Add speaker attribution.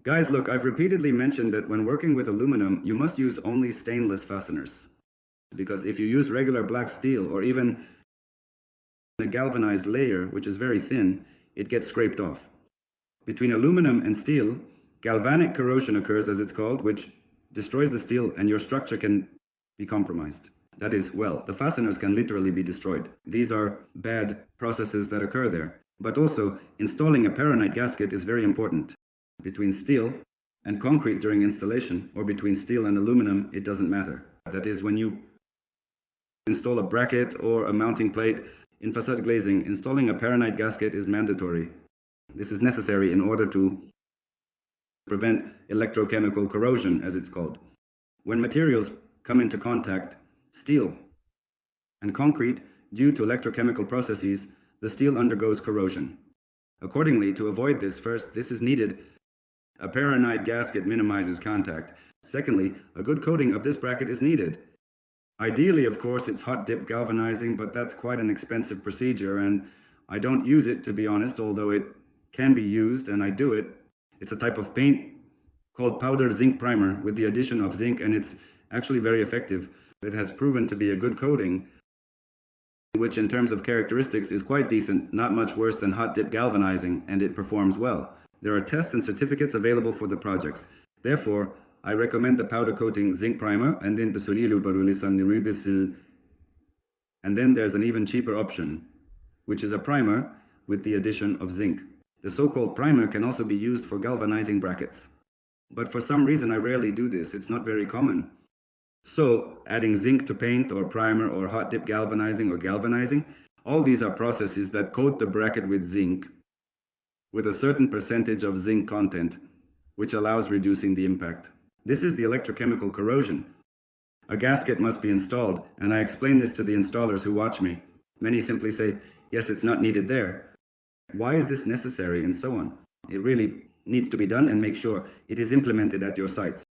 Speaker 1: Guys, look, I've repeatedly mentioned that when working with aluminum, you must use only stainless fasteners. Because if you use regular black steel or even a galvanized layer, which is very thin, it gets scraped off. Between aluminum and steel, galvanic corrosion occurs, as it's called, which destroys the steel and your structure can be compromised. That is, well, the fasteners can literally be destroyed. These are bad processes that occur there. But also, installing a paronite gasket is very important. Between steel and concrete during installation, or between steel and aluminum, it doesn't matter. That is, when you install a bracket or a mounting plate in facade glazing, installing a paronite gasket is mandatory. This is necessary in order to prevent electrochemical corrosion, as it's called. When materials come into contact, steel and concrete, due to electrochemical processes, the steel undergoes corrosion. Accordingly, to avoid this, first, this is needed. A paronite gasket minimizes contact. Secondly, a good coating of this bracket is needed. Ideally, of course, it's hot dip galvanizing, but that's quite an expensive procedure, and I don't use it, to be honest, although it can be used, and I do it. It's a type of paint called powder zinc primer with the addition of zinc, and it's actually very effective. It has proven to be a good coating, which in terms of characteristics is quite decent, not much worse than hot dip galvanizing, and it performs well. There are tests and certificates available for the projects. Therefore, I recommend the powder coating zinc primer, and then there's an even cheaper option, which is a primer with the addition of zinc. The so-called primer can also be used for galvanizing brackets. But for some reason I rarely do this, it's not very common. So, adding zinc to paint or primer or hot dip galvanizing or galvanizing, all these are processes that coat the bracket with zinc with a certain percentage of zinc content, which allows reducing the impact. This is the electrochemical corrosion. A gasket must be installed, and I explain this to the installers who watch me. Many simply say, yes, it's not needed there. Why is this necessary, and so on. It really needs to be done, and make sure it is implemented at your sites.